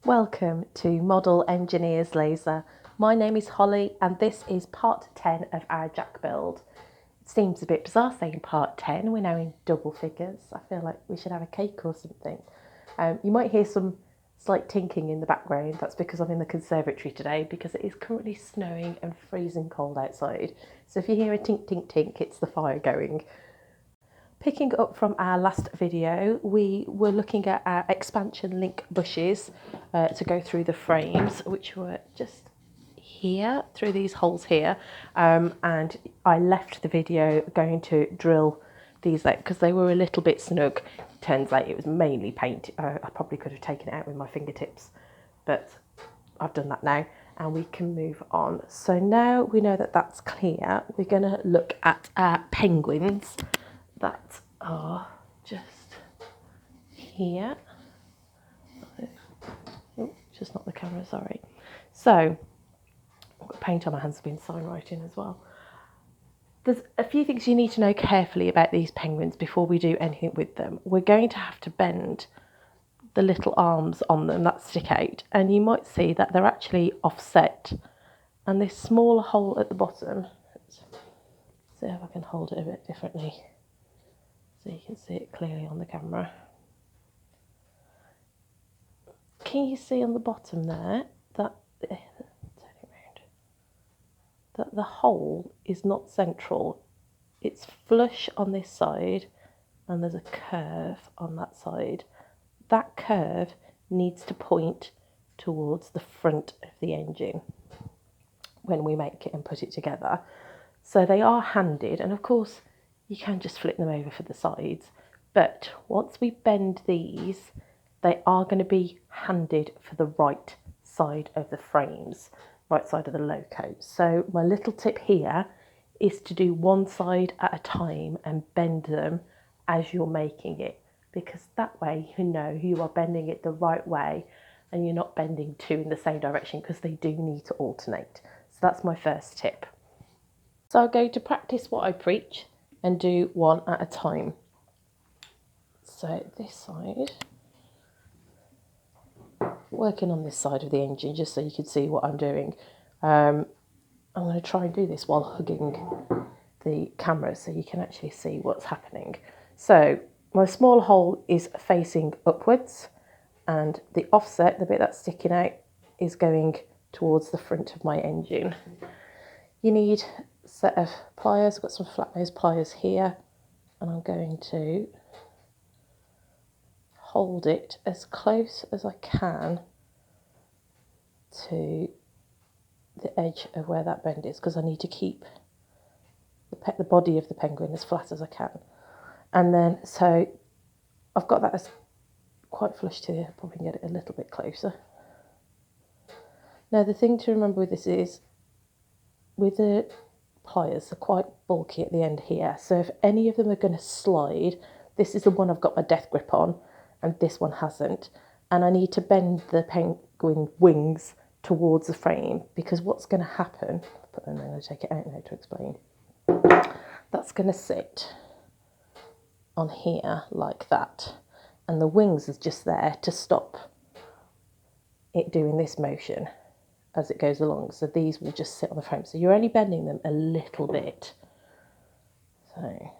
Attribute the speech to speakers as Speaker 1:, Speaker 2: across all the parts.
Speaker 1: Welcome to Model Engineers Laser. My name is Holly and this is part 10 of our jack build. It seems a bit bizarre saying part 10, we're now in double figures. I feel like we should have a cake or something. You might hear some slight tinking in the background. That's because I'm in the conservatory today because it is currently snowing and freezing cold outside. So if you hear a tink tink tink, it's the fire going. Picking up from our last video, we were looking at our expansion link bushes to go through the frames, which were just here, through these holes here. And I left the video going to drill these out because they were a little bit snug. Turns out it was mainly paint. I probably could have taken it out with my fingertips, but I've done that now and we can move on. So now we know that that's clear, we're going to look at our penguins that are just here. Oh, just not the camera, sorry. So, I've got paint on my hands, I've been sign writing as well. There's a few things you need to know carefully about these penguins before we do anything with them. We're going to have to bend the little arms on them that stick out, and you might see that they're actually offset. And this smaller hole at the bottom, let's see if I can hold it a bit differently so you can see it clearly on the camera. Can you see on the bottom there that the hole is not central? It's flush on this side and there's a curve on that side. That curve needs to point towards the front of the engine when we make it and put it together. So they are handed, and of course you can just flip them over for the sides, but once we bend these, they are going to be handed for the right side of the frames, right side of the loco. So my little tip here is to do one side at a time and bend them as you're making it, because that way you know you are bending it the right way and you're not bending two in the same direction, because they do need to alternate. So that's my first tip. So I'll go to practice what I preach and do one at a time. So this side, working on this side of the engine just so you can see what I'm doing. I'm going to try and do this while hugging the camera so you can actually see what's happening. So my small hole is facing upwards and the offset, the bit that's sticking out, is going towards the front of my engine. You need a set of pliers. I've got some flat nose pliers here, and I'm going to hold it as close as I can to the edge of where that bend is, because I need to keep the body of the penguin as flat as I can. And then, so I've got that as quite flush to here, probably get it a little bit closer. Now the thing to remember with this is, with the pliers, they're quite bulky at the end here, so if any of them are going to slide, this is the one I've got my death grip on and this one hasn't, and I need to bend the penguin wings towards the frame, because what's going to happen, I'm going to take it out now to explain, that's going to sit on here like that, and the wings is just there to stop it doing this motion as it goes along. So these will just sit on the frame, so you're only bending them a little bit. So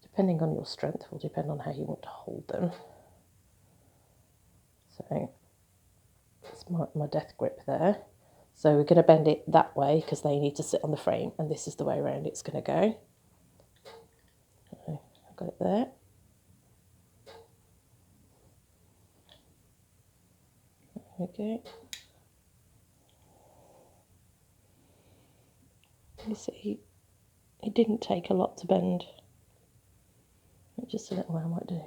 Speaker 1: depending on your strength will depend on how you want to hold them. So it's my death grip there. So we're going to bend it that way because they need to sit on the frame, and this is the way around it's going to go. So I've got it there. Okay. You see, it didn't take a lot to bend. Just a little, I might do.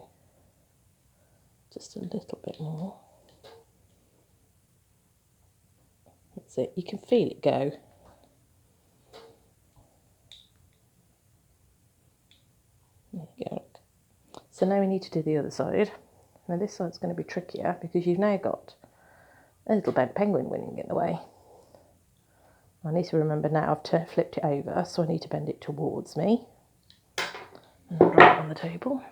Speaker 1: Just a little bit more. That's it. You can feel it go. There you go. So now we need to do the other side. Now this side's going to be trickier because you've now got a little bent penguin wing in the way. I need to remember now I've flipped it over, so I need to bend it towards me. And I'll drop it on the table.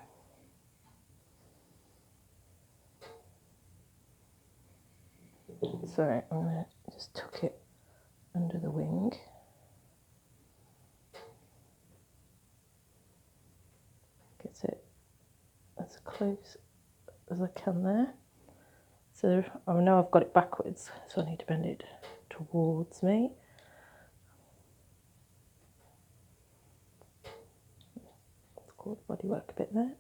Speaker 1: Sorry, I'm going to just tuck it under the wing. Get it as close as I can there. So I know I've got it backwards, so I need to bend it towards me. Let's call the bodywork a bit there.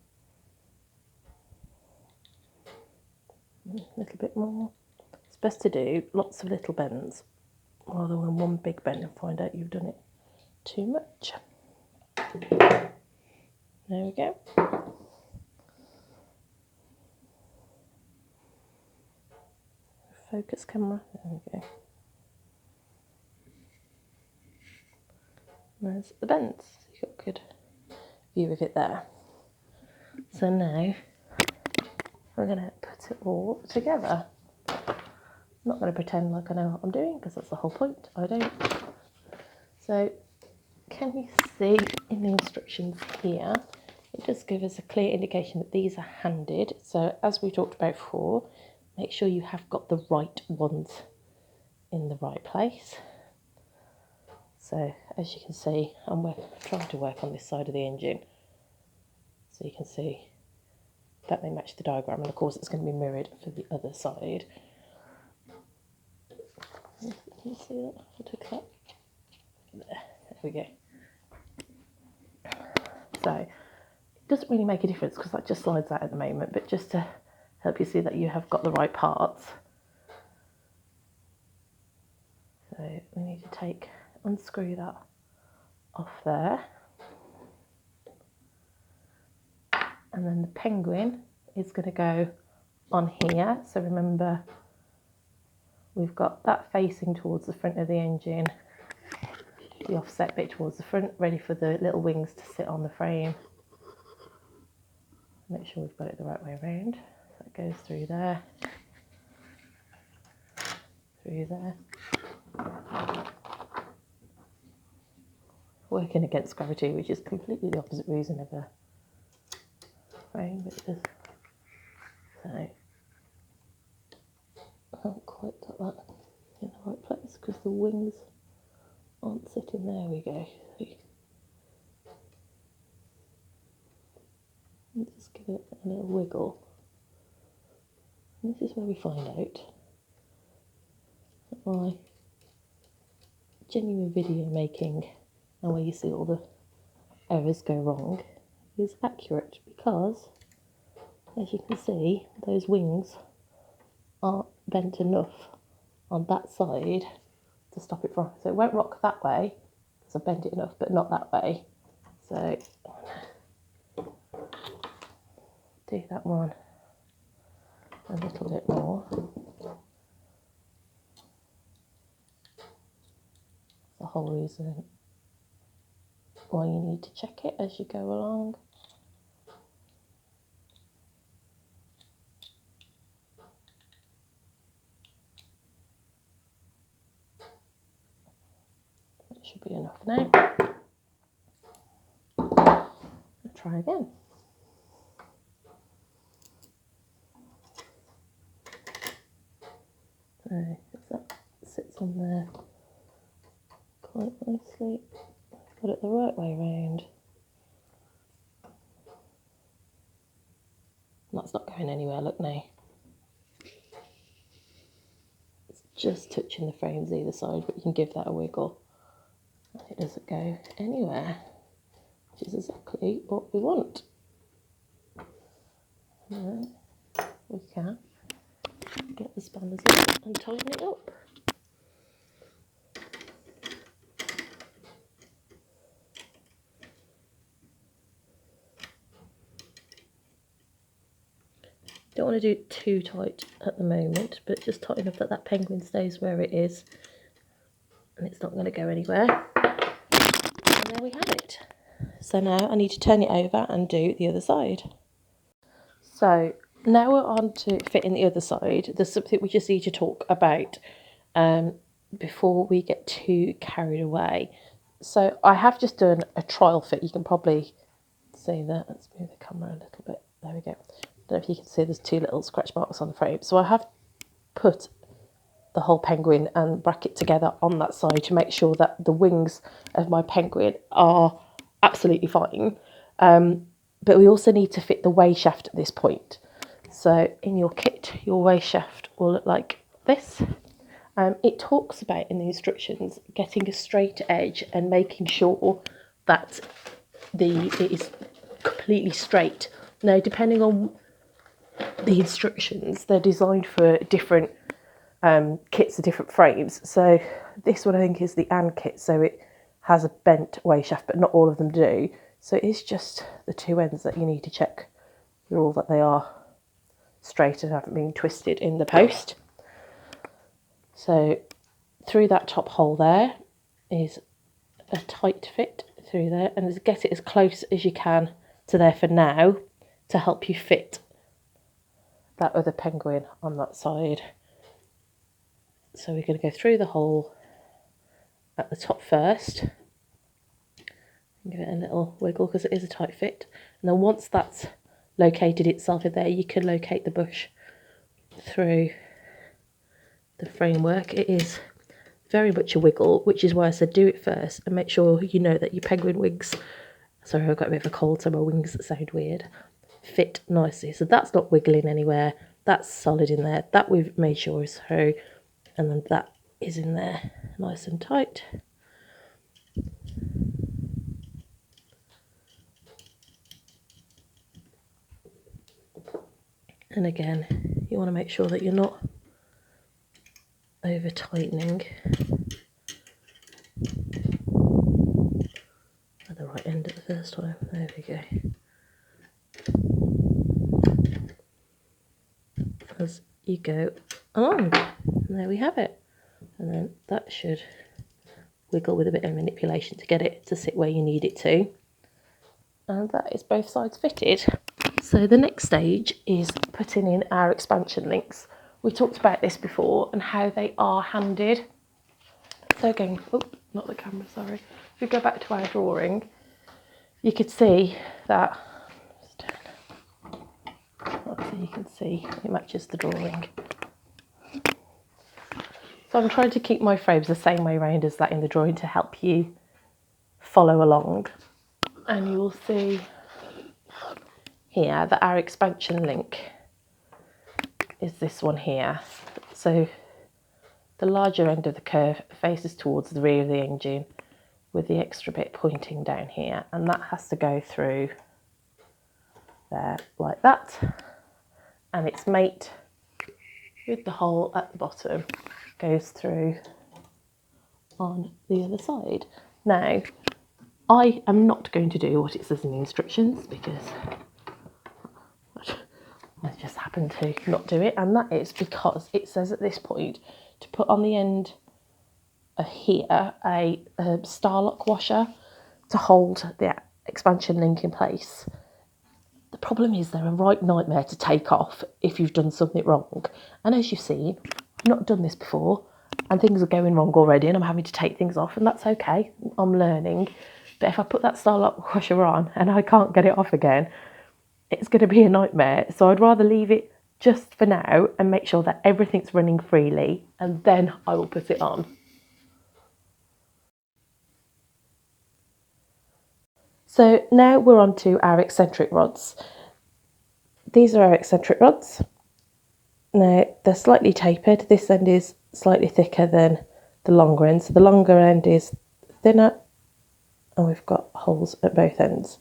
Speaker 1: A little bit more. It's best to do lots of little bends rather than one big bend and find out you've done it too much. There we go. Focus camera, there we go. There's the bends, you've got a good view of it there. So now we're going to put it all together. I'm not going to pretend like I know what I'm doing because that's the whole point, I don't. So can you see in the instructions here, it does give us a clear indication that these are handed. So as we talked about before, make sure you have got the right ones in the right place. So as you can see, I'm trying to work on this side of the engine. So you can see that they match the diagram, and of course it's going to be mirrored for the other side. Can you see that? I took that. There we go. So it doesn't really make a difference because that just slides out at the moment, but just to help you see that you have got the right parts. So we need to unscrew that off there. And then the penguin is going to go on here. So remember, we've got that facing towards the front of the engine, the offset bit towards the front, ready for the little wings to sit on the frame. Make sure we've got it the right way around. So it goes through there, through there. Working against gravity, which is completely the opposite reason of a frame, but it does. So I haven't quite got that in the right place because the wings aren't sitting. There we go. Just give it a little wiggle. And this is where we find out that my genuine video making and where you see all the errors go wrong is accurate, because as you can see, those wings aren't bent enough on that side to stop it from, so it won't rock that way because I've bent it enough, but not that way. So do that one a little bit more. The whole reason why you need to check it as you go along. That should be enough now. I'll try again. So that sits on there quite nicely. Got it the right way around. That's not going anywhere, look now. It's just touching the frames either side, but you can give that a wiggle. And it doesn't go anywhere, which is exactly what we want. And then we can get the spanners in and tighten it up. Don't want to do it too tight at the moment, but just tight enough that that penguin stays where it is and it's not going to go anywhere. And there we have it. So now I need to turn it over and do the other side. So now we're on to fitting the other side. There's something we just need to talk about before we get too carried away. So I have just done a trial fit. You can probably see that. Let's move the camera a little bit. There we go. I don't know if you can see there's two little scratch marks on the frame. So I have put the whole penguin and bracket together on that side to make sure that the wings of my penguin are absolutely fine. But we also need to fit the weighshaft at this point. So in your kit, your weighshaft will look like this. It talks about in the instructions getting a straight edge and making sure that it is completely straight. Now, depending on the instructions, they're designed for different kits of different frames. So this one I think is the Anne kit, so it has a bent weighshaft, but not all of them do. So it's just the two ends that you need to check all that they are straight and haven't been twisted in the post. So through that top hole there is a tight fit through there, and get it as close as you can to there for now to help you fit that other penguin on that side. So we're going to go through the hole at the top first and give it a little wiggle because it is a tight fit, and then once that's located itself in there, you can locate the bush through the framework. It is very much a wiggle, which is why I said do it first and make sure you know that your penguin wings, sorry I've got a bit of a cold so my wings sound weird, fit nicely. So that's not wiggling anywhere, that's solid in there, that we've made sure is through, and then that is in there nice and tight. And again, you want to make sure that you're not over tightening at the right end at the first time. There we go. As you go along, and there we have it. And then that should wiggle with a bit of manipulation to get it to sit where you need it to. And that is both sides fitted. So the next stage is putting in our expansion links. We talked about this before and how they are handed. So again, oh, not the camera, sorry. If we go back to our drawing, you could see that, so you can see it matches the drawing. So I'm trying to keep my frames the same way around as that in the drawing to help you follow along. And you will see here that our expansion link is this one here. So the larger end of the curve faces towards the rear of the engine with the extra bit pointing down here, and that has to go through there like that, and its mate with the hole at the bottom goes through on the other side. Now I am not going to do what it says in the instructions because I just happen to not do it, and that is because it says at this point to put on the end here a Starlock washer to hold the expansion link in place. The problem is they're a right nightmare to take off if you've done something wrong, and as you've seen, I've not done this before and things are going wrong already and I'm having to take things off, and that's okay, I'm learning. But if I put that Starlock washer on and I can't get it off again, it's going to be a nightmare. So I'd rather leave it just for now and make sure that everything's running freely, and then I will put it on. So now we're on to our eccentric rods. These are our eccentric rods. Now they're slightly tapered. This end is slightly thicker than the longer end. So the longer end is thinner and we've got holes at both ends.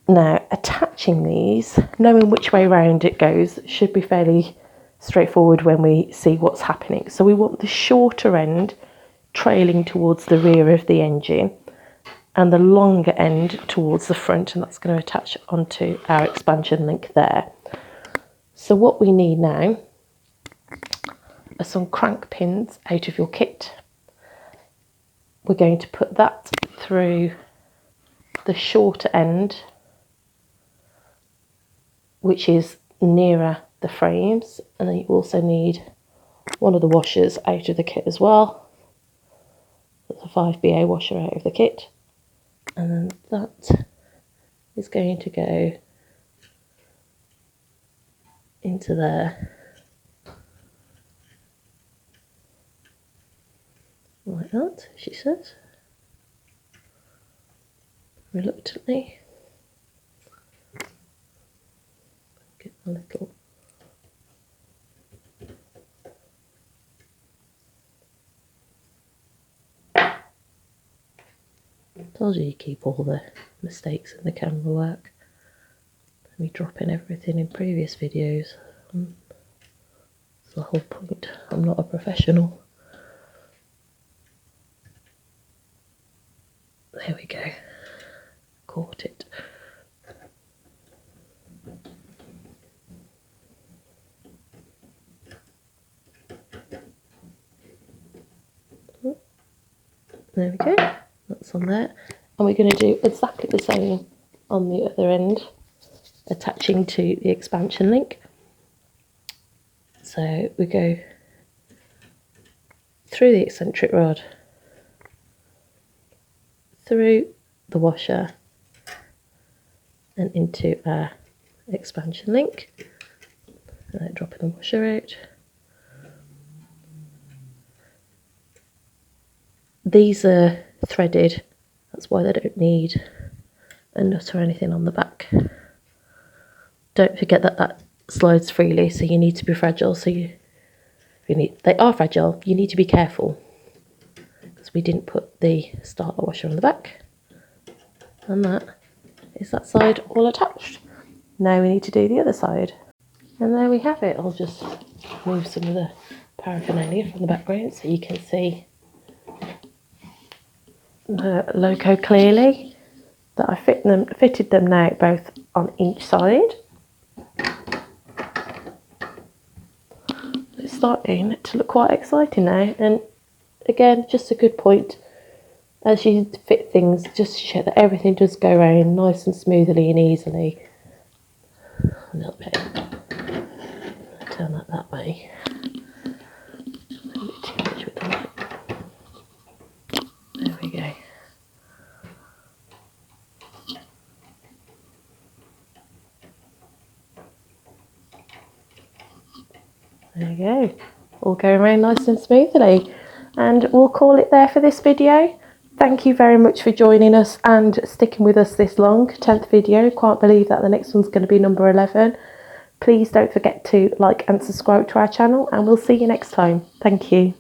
Speaker 1: Now attaching these, knowing which way round it goes, should be fairly straightforward when we see what's happening. So we want the shorter end trailing towards the rear of the engine and the longer end towards the front, and that's going to attach onto our expansion link there. So what we need now are some crank pins out of your kit. We're going to put that through the shorter end, which is nearer the frames, and then you also need one of the washers out of the kit as well. That's a 5BA washer out of the kit, and then that is going to go into there like that, she says, reluctantly. Get a little told you keep all the mistakes in the camera work. Me dropping everything in previous videos. That's the whole point. I'm not a professional. There we go. Caught it. There we go. That's on there. And we're going to do exactly the same on the other end, attaching to the expansion link. So we go through the eccentric rod, through the washer, and into our expansion link. And then dropping the washer out. These are threaded, that's why they don't need a nut or anything on the back. Don't forget that that slides freely, so you need to be fragile. So they are fragile, you need to be careful, because we didn't put the starter washer on the back. And that is that side all attached. Now we need to do the other side. And there we have it. I'll just move some of the paraphernalia from the background so you can see the logo clearly. That I fitted them now both on each side. It's starting to look quite exciting now, and again, just a good point as you fit things, just to check that everything does go around nice and smoothly and easily. A little bit. Turn that way. A bit too much with the light. There we go. There we go. All going around nice and smoothly. And we'll call it there for this video. Thank you very much for joining us and sticking with us this long. 10th video. Can't believe that the next one's going to be number 11. Please don't forget to like and subscribe to our channel, and we'll see you next time. Thank you.